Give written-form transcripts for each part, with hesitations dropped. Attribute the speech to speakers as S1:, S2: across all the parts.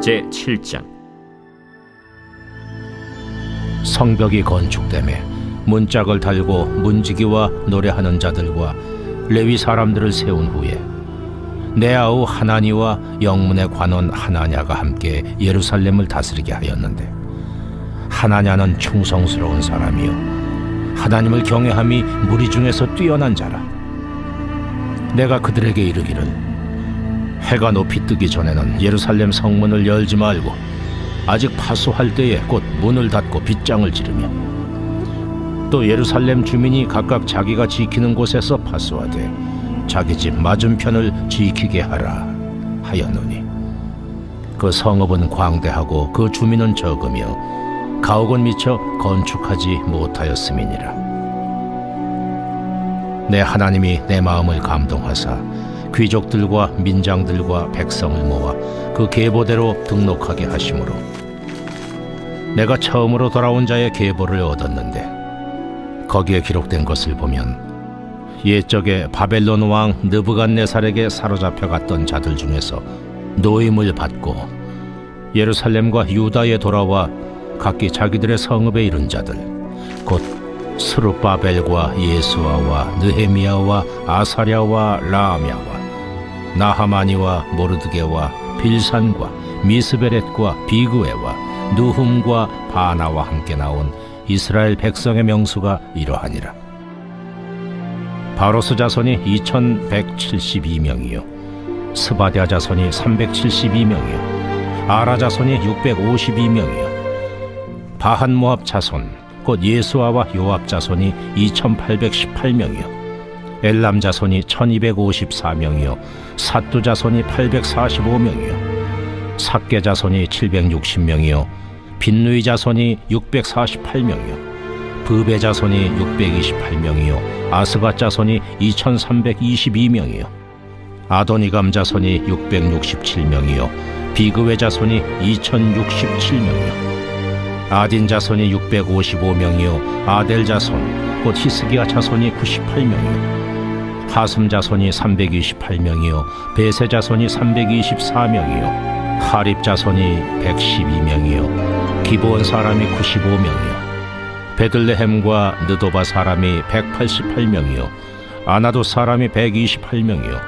S1: 제7장.
S2: 성벽이 건축되매 문짝을 달고 문지기와 노래하는 자들과 레위 사람들을 세운 후에 내 아우 하나니와 영문의 관원 하나냐가 함께 예루살렘을 다스리게 하였는데, 하나냐는 충성스러운 사람이요 하나님을 경외함이 무리 중에서 뛰어난 자라. 내가 그들에게 이르기를, 해가 높이 뜨기 전에는 예루살렘 성문을 열지 말고 아직 파수할 때에 곧 문을 닫고 빗장을 지르며, 또 예루살렘 주민이 각각 자기가 지키는 곳에서 파수하되 자기 집 맞은편을 지키게 하라 하였노니, 그 성읍은 광대하고 그 주민은 적으며 가옥은 미처 건축하지 못하였음이니라. 내 하나님이 내 마음을 감동하사 귀족들과 민장들과 백성을 모아 그 계보대로 등록하게 하심으로 내가 처음으로 돌아온 자의 계보를 얻었는데, 거기에 기록된 것을 보면 옛적에 바벨론 왕 느부갓네살에게 사로잡혀 갔던 자들 중에서 노임을 받고 예루살렘과 유다에 돌아와 각기 자기들의 성읍에 이른 자들, 곧 스룹바벨과 예수아와 느헤미야와 아사랴와 라암야와 나하마니와 모르드게와 빌산과 미스베렛과 비그웨와 느훔과 바나와 함께 나온 이스라엘 백성의 명수가 이러하니라. 바로스 자손이 2172명이요 스바랴 자손이 372명이요 아라 자손이 652명이요 바한 모압 자손 곧 예수아와 요압 자손이 2818명이요 엘람 자손이 1254명이요 삿두 자손이 845명이요 삭게 자손이 760명이요 빈누이 자손이 648명이요 브베 자손이 628명이요 아스가 자손이 2322명이요 아도니감 자손이 667명이요 비그웨 자손이 2067명이요 아딘 자손이 655명이요 아델 자손 곧 히스기야 자손이 98명이요 하슴 자손이 328명이요 베세 자손이 324명이요 하립 자손이 112명이요 기브온 사람이 95명이요 베들레헴과 느도바 사람이 188명이요 아나도 사람이 128명이요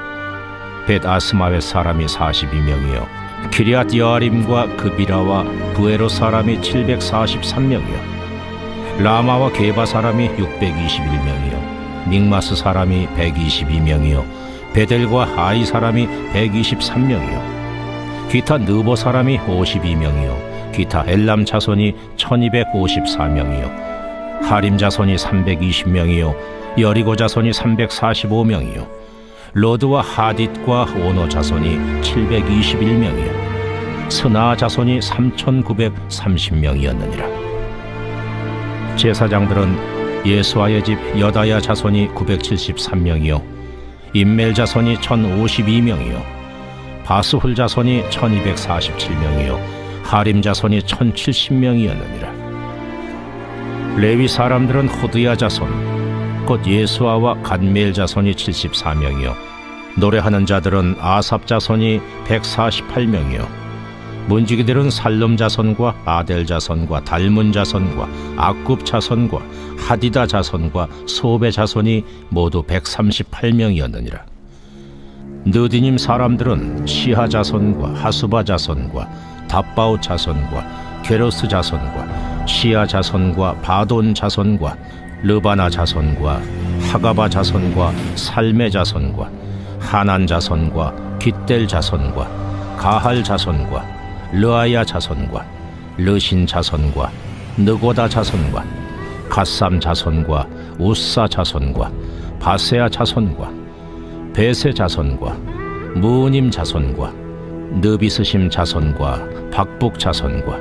S2: 벳아스마웻 사람이 42명이요 기리앗 여아림과 그비라와 부에로 사람이 743명이요 라마와 게바 사람이 621명이요 믹마스 사람이 122명이요 베델과 아이 사람이 123명이요 기타 느보 사람이 52명이요 기타 엘람 자손이 1254명이요 하림 자손이 320명이요 여리고 자손이 345명이요 로드와 하딧과 오노 자손이 721명이요 스나 자손이 3930명이었느니라. 제사장들은 예수아의 집 여다야 자손이 973명이요 임멜 자손이 1052명이요 바스훌 자손이 1247명이요 하림 자손이 1070명이었느니라. 레위 사람들은 호드야 자손 곧 예수아와 간미엘 자손이 74명이요 노래하는 자들은 아삽 자손이 148명이요 문지기들은 살름 자손과 아델 자손과 달문 자손과 악굽 자손과 하디다 자손과 소베 자손이 모두 138명이었느니라. 느디님 사람들은 시하 자손과 하수바 자손과 답바오 자손과 게로스 자손과 시야 자손과 바돈 자손과 르바나 자손과 하가바 자손과 살메 자손과 하난 자손과 깃델 자손과 가할 자손과 르아야 자손과 르신 자손과 느고다 자손과 갓삼 자손과 우사 자손과 바세아 자손과 베세 자손과 무님 자손과 느비스심 자손과 박북 자손과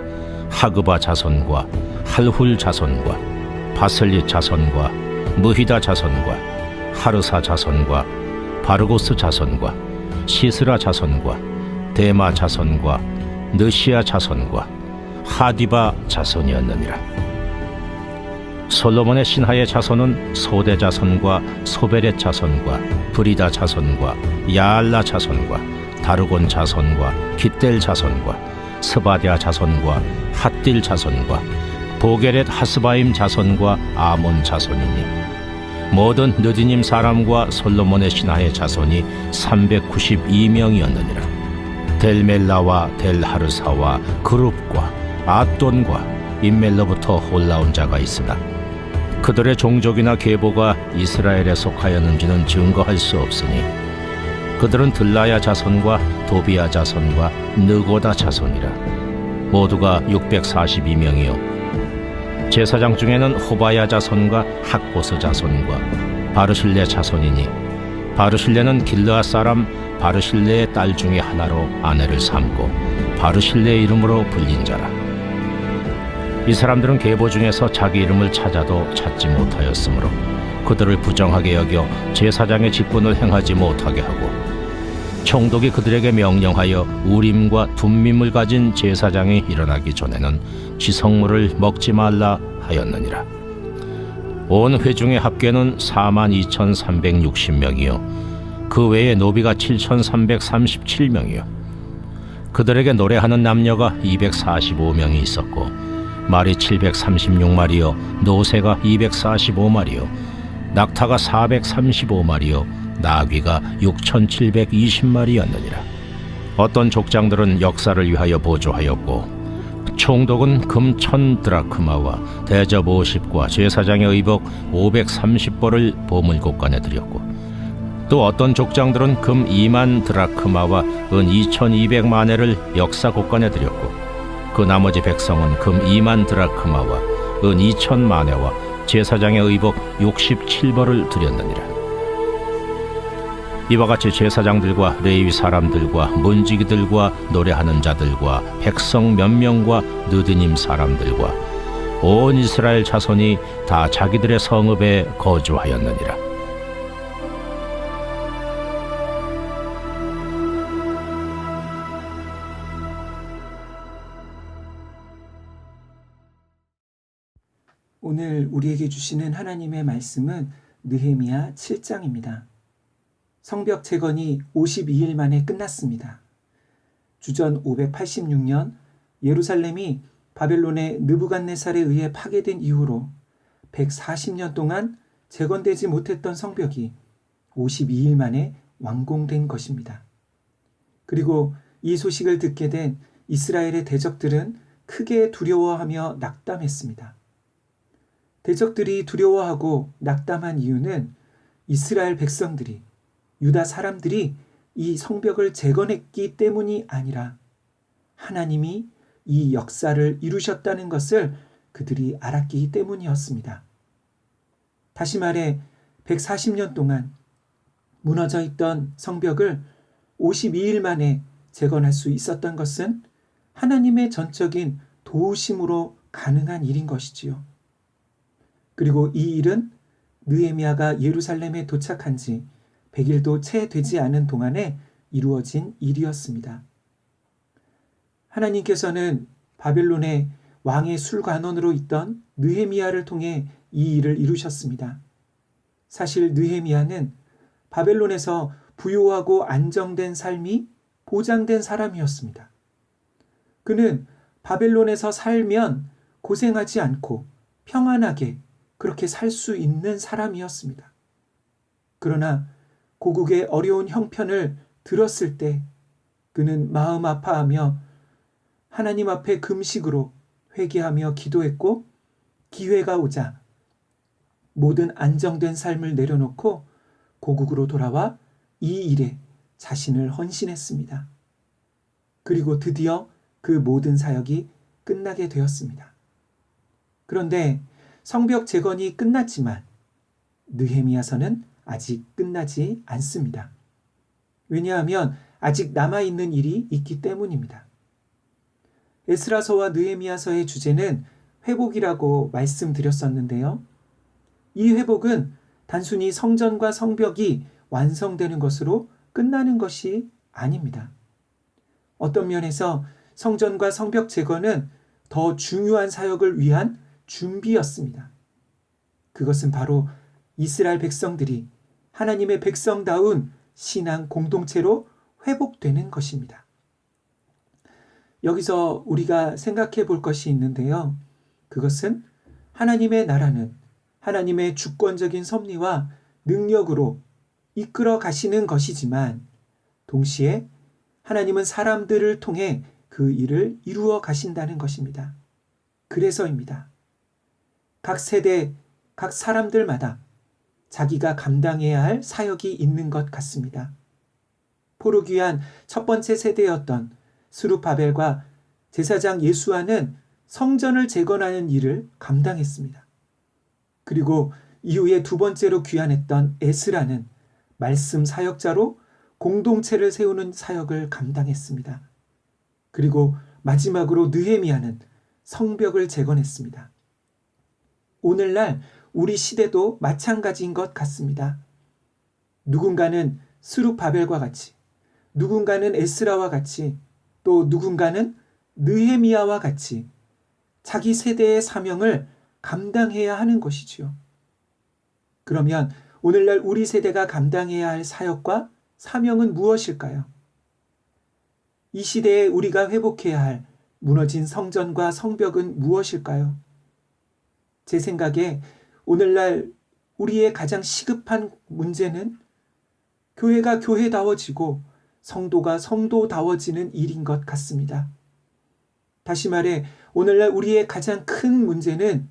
S2: 하그바 자손과 할훌 자손과 바슬릿 자손과 무히다 자손과 하르사 자손과 바르고스 자손과 시스라 자손과 데마 자손과 느시아 자손과 하디바 자손이었느니라. 솔로몬의 신하의 자손은 소대 자손과 소베렛 자손과 브리다 자손과 야알라 자손과 다르곤 자손과 깃델 자손과 스바랴 자손과 핫딜 자손과 보게렛 하스바임 자손과 아몬 자손이니 모든 느디님 사람과 솔로몬의 신하의 자손이 392명이었느니라. 델멜라와 델하르사와 그룹과 아돈과 임멜로부터 올라온 자가 있으나 그들의 종족이나 계보가 이스라엘에 속하였는지는 증거할 수 없으니 그들은 들라야 자손과 도비야 자손과 느고다 자손이라. 모두가 642명이요 제사장 중에는 호바야 자손과 학보스 자손과 바르실레 자손이니 바르실레는 길르앗 사람 바르실레의 딸 중에 하나로 아내를 삼고 바르실레의 이름으로 불린 자라. 이 사람들은 계보 중에서 자기 이름을 찾아도 찾지 못하였으므로 그들을 부정하게 여겨 제사장의 직분을 행하지 못하게 하고 총독이 그들에게 명령하여 우림과 둠밈을 가진 제사장이 일어나기 전에는 지성물을 먹지 말라 하였느니라. 온 회중의 합계는 42,360명이요 그 외에 노비가 7,337명이요 그들에게 노래하는 남녀가 245명이 있었고 말이 736마리요 노새가 245마리요 낙타가 435마리요 나귀가 6,720마리였느니라. 어떤 족장들은 역사를 위하여 보조하였고 총독은 금 1,000드라크마와 대접 50과 제사장의 의복 530벌을 보물곳간에 드렸고 또 어떤 족장들은 금 2만 드라크마와 은 2,200마네를 역사곳간에 드렸고 그 나머지 백성은 금 2만 드라크마와 은 2,000마네와 제사장의 의복 67벌을 드렸느니라. 이와 같이 제사장들과 레위 사람들과 문지기들과 노래하는 자들과 백성 몇 명과 느드님 사람들과 온 이스라엘 자손이 다 자기들의 성읍에 거주하였느니라.
S3: 오늘 우리에게 주시는 하나님의 말씀은 느헤미야 7장입니다. 성벽 재건이 52일 만에 끝났습니다. 주전 586년 예루살렘이 바벨론의 느부갓네살에 의해 파괴된 이후로 140년 동안 재건되지 못했던 성벽이 52일 만에 완공된 것입니다. 그리고 이 소식을 듣게 된 이스라엘의 대적들은 크게 두려워하며 낙담했습니다. 대적들이 두려워하고 낙담한 이유는 이스라엘 백성들이 유다 사람들이 이 성벽을 재건했기 때문이 아니라 하나님이 이 역사를 이루셨다는 것을 그들이 알았기 때문이었습니다. 다시 말해 140년 동안 무너져 있던 성벽을 52일 만에 재건할 수 있었던 것은 하나님의 전적인 도우심으로 가능한 일인 것이지요. 그리고 이 일은 느헤미야가 예루살렘에 도착한 지 100일도 채 되지 않은 동안에 이루어진 일이었습니다. 하나님께서는 바벨론의 왕의 술관원으로 있던 느헤미야를 통해 이 일을 이루셨습니다. 사실 느헤미야는 바벨론에서 부유하고 안정된 삶이 보장된 사람이었습니다. 그는 바벨론에서 살면 고생하지 않고 평안하게 그렇게 살 수 있는 사람이었습니다. 그러나 고국의 어려운 형편을 들었을 때 그는 마음 아파하며 하나님 앞에 금식으로 회개하며 기도했고 기회가 오자 모든 안정된 삶을 내려놓고 고국으로 돌아와 이 일에 자신을 헌신했습니다. 그리고 드디어 그 모든 사역이 끝나게 되었습니다. 그런데 성벽 재건이 끝났지만 느헤미야서는 아직 끝나지 않습니다. 왜냐하면 아직 남아있는 일이 있기 때문입니다. 에스라서와 느헤미야서의 주제는 회복이라고 말씀드렸었는데요. 이 회복은 단순히 성전과 성벽이 완성되는 것으로 끝나는 것이 아닙니다. 어떤 면에서 성전과 성벽 재건은 더 더 중요한 사역을 위한 준비였습니다. 그것은 바로 이스라엘 백성들이 하나님의 백성다운 신앙 공동체로 회복되는 것입니다. 여기서 우리가 생각해 볼 것이 있는데요. 그것은 하나님의 나라는 하나님의 주권적인 섭리와 능력으로 이끌어 가시는 것이지만 동시에 하나님은 사람들을 통해 그 일을 이루어 가신다는 것입니다. 그래서입니다. 각 세대, 각 사람들마다 자기가 감당해야 할 사역이 있는 것 같습니다. 포르기한 첫 번째 세대였던 스룹바벨과 제사장 예수아는 성전을 재건하는 일을 감당했습니다. 그리고 이후에 두 번째로 귀환했던 에스라는 말씀 사역자로 공동체를 세우는 사역을 감당했습니다. 그리고 마지막으로 느헤미야는 성벽을 재건했습니다. 오늘날 우리 시대도 마찬가지인 것 같습니다. 누군가는 스룹바벨과 같이, 누군가는 에스라와 같이, 또 누군가는 느헤미야와 같이 자기 세대의 사명을 감당해야 하는 것이지요. 그러면 오늘날 우리 세대가 감당해야 할 사역과 사명은 무엇일까요? 이 시대에 우리가 회복해야 할 무너진 성전과 성벽은 무엇일까요? 제 생각에 오늘날 우리의 가장 시급한 문제는 교회가 교회다워지고 성도가 성도다워지는 일인 것 같습니다. 다시 말해 오늘날 우리의 가장 큰 문제는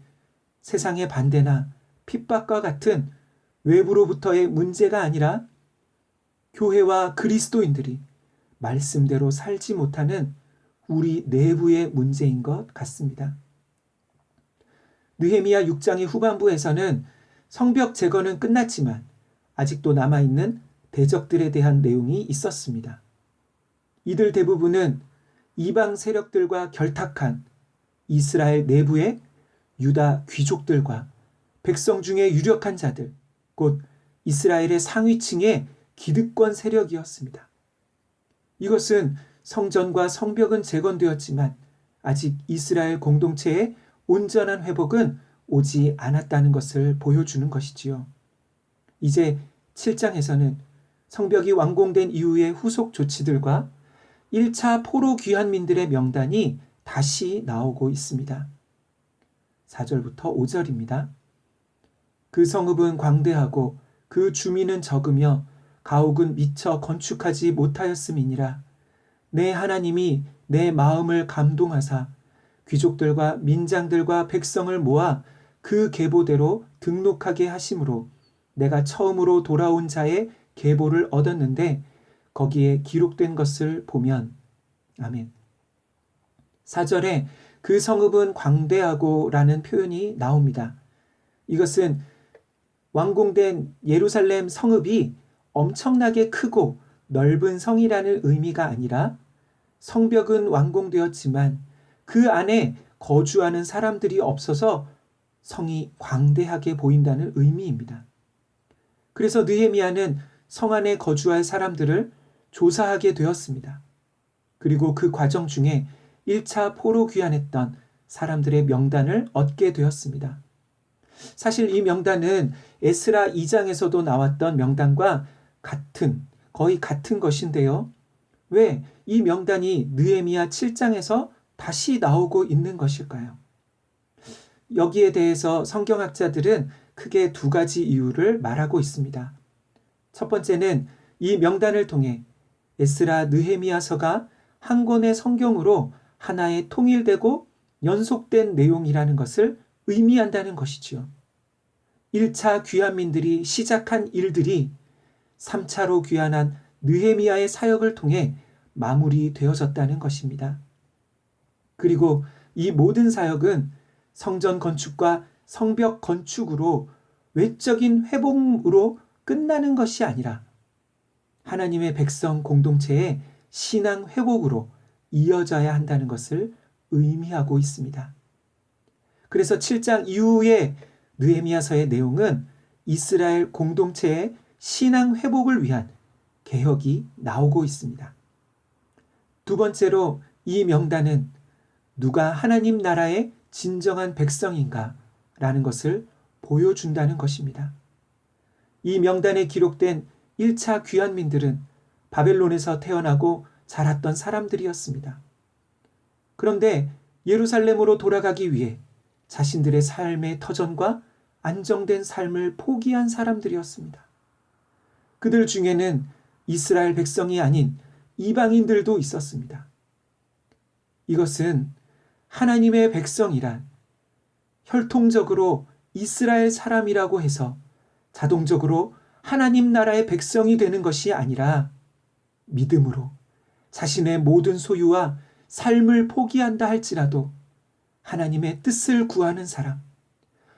S3: 세상의 반대나 핍박과 같은 외부로부터의 문제가 아니라 교회와 그리스도인들이 말씀대로 살지 못하는 우리 내부의 문제인 것 같습니다. 느헤미야 6장의 후반부에서는 성벽 재건은 끝났지만 아직도 남아있는 대적들에 대한 내용이 있었습니다. 이들 대부분은 이방 세력들과 결탁한 이스라엘 내부의 유다 귀족들과 백성 중에 유력한 자들, 곧 이스라엘의 상위층의 기득권 세력이었습니다. 이것은 성전과 성벽은 재건되었지만 아직 이스라엘 공동체의 온전한 회복은 오지 않았다는 것을 보여주는 것이지요. 이제 7장에서는 성벽이 완공된 이후의 후속 조치들과 1차 포로 귀환민들의 명단이 다시 나오고 있습니다. 4절부터 5절입니다. 그 성읍은 광대하고 그 주민은 적으며 가옥은 미처 건축하지 못하였음이니라. 내 하나님이 내 마음을 감동하사 귀족들과 민장들과 백성을 모아 그 계보대로 등록하게 하심으로 내가 처음으로 돌아온 자의 계보를 얻었는데 거기에 기록된 것을 보면 아멘. 4절에 그 성읍은 광대하고 라는 표현이 나옵니다. 이것은 완공된 예루살렘 성읍이 엄청나게 크고 넓은 성이라는 의미가 아니라 성벽은 완공되었지만 그 안에 거주하는 사람들이 없어서 성이 광대하게 보인다는 의미입니다. 그래서 느헤미야는 성 안에 거주할 사람들을 조사하게 되었습니다. 그리고 그 과정 중에 1차 포로 귀환했던 사람들의 명단을 얻게 되었습니다. 사실 이 명단은 에스라 2장에서도 나왔던 명단과 거의 같은 것인데요. 왜 이 명단이 느헤미야 7장에서 다시 나오고 있는 것일까요? 여기에 대해서 성경학자들은 크게 두 가지 이유를 말하고 있습니다. 첫 번째는 이 명단을 통해 에스라 느헤미야서가 한 권의 성경으로 하나의 통일되고 연속된 내용이라는 것을 의미한다는 것이지요. 1차 귀환민들이 시작한 일들이 3차로 귀환한 느헤미야의 사역을 통해 마무리되어졌다는 것입니다. 그리고 이 모든 사역은 성전 건축과 성벽 건축으로 외적인 회복으로 끝나는 것이 아니라 하나님의 백성 공동체의 신앙 회복으로 이어져야 한다는 것을 의미하고 있습니다. 그래서 7장 이후의 느헤미야서의 내용은 이스라엘 공동체의 신앙 회복을 위한 개혁이 나오고 있습니다. 두 번째로 이 명단은 누가 하나님 나라의 진정한 백성인가 라는 것을 보여준다는 것입니다. 이 명단에 기록된 1차 귀환민들은 바벨론에서 태어나고 자랐던 사람들이었습니다. 그런데 예루살렘으로 돌아가기 위해 자신들의 삶의 터전과 안정된 삶을 포기한 사람들이었습니다. 그들 중에는 이스라엘 백성이 아닌 이방인들도 있었습니다. 이것은 하나님의 백성이란 혈통적으로 이스라엘 사람이라고 해서 자동적으로 하나님 나라의 백성이 되는 것이 아니라 믿음으로 자신의 모든 소유와 삶을 포기한다 할지라도 하나님의 뜻을 구하는 사람,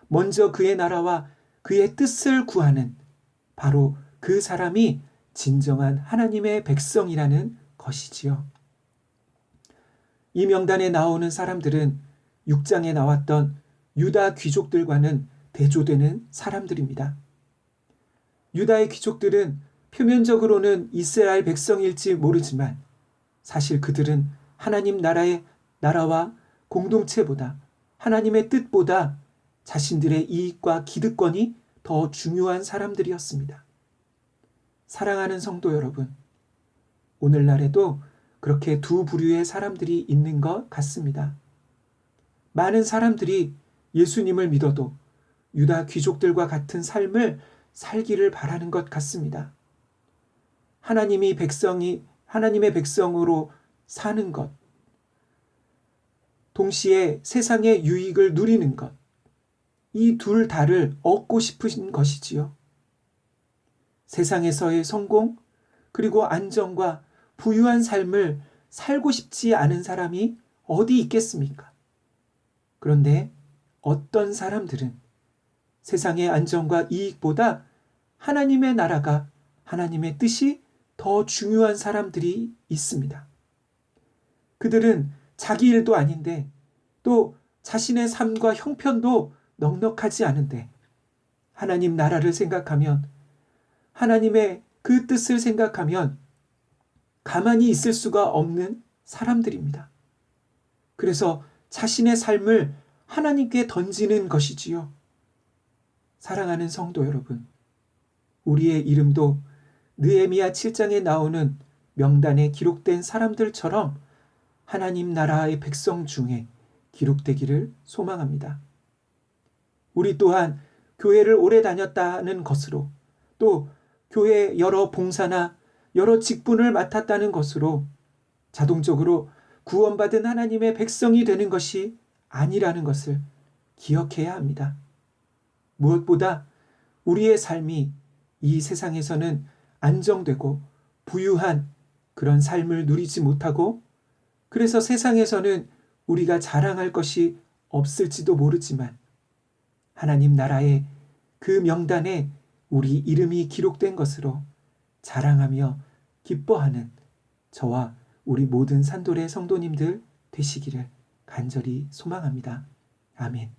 S3: 먼저 그의 나라와 그의 뜻을 구하는 바로 그 사람이 진정한 하나님의 백성이라는 것이지요. 이 명단에 나오는 사람들은 6장에 나왔던 유다 귀족들과는 대조되는 사람들입니다. 유다의 귀족들은 표면적으로는 이스라엘 백성일지 모르지만 사실 그들은 하나님 나라의 나라와 공동체보다 하나님의 뜻보다 자신들의 이익과 기득권이 더 중요한 사람들이었습니다. 사랑하는 성도 여러분, 오늘날에도 그렇게 두 부류의 사람들이 있는 것 같습니다. 많은 사람들이 예수님을 믿어도 유다 귀족들과 같은 삶을 살기를 바라는 것 같습니다. 하나님의 백성으로 사는 것, 동시에 세상의 유익을 누리는 것, 이 둘 다를 얻고 싶으신 것이지요. 세상에서의 성공, 그리고 안정과 부유한 삶을 살고 싶지 않은 사람이 어디 있겠습니까? 그런데 어떤 사람들은 세상의 안정과 이익보다 하나님의 나라가, 하나님의 뜻이 더 중요한 사람들이 있습니다. 그들은 자기 일도 아닌데 또 자신의 삶과 형편도 넉넉하지 않은데 하나님 나라를 생각하면, 하나님의 그 뜻을 생각하면 가만히 있을 수가 없는 사람들입니다. 그래서 자신의 삶을 하나님께 던지는 것이지요. 사랑하는 성도 여러분, 우리의 이름도 느헤미야 7장에 나오는 명단에 기록된 사람들처럼 하나님 나라의 백성 중에 기록되기를 소망합니다. 우리 또한 교회를 오래 다녔다는 것으로, 또 교회 여러 봉사나 여러 직분을 맡았다는 것으로 자동적으로 구원받은 하나님의 백성이 되는 것이 아니라는 것을 기억해야 합니다. 무엇보다 우리의 삶이 이 세상에서는 안정되고 부유한 그런 삶을 누리지 못하고, 그래서 세상에서는 우리가 자랑할 것이 없을지도 모르지만 하나님 나라의 그 명단에 우리 이름이 기록된 것으로 자랑하며 기뻐하는 저와 우리 모든 산돌의 성도님들 되시기를 간절히 소망합니다. 아멘.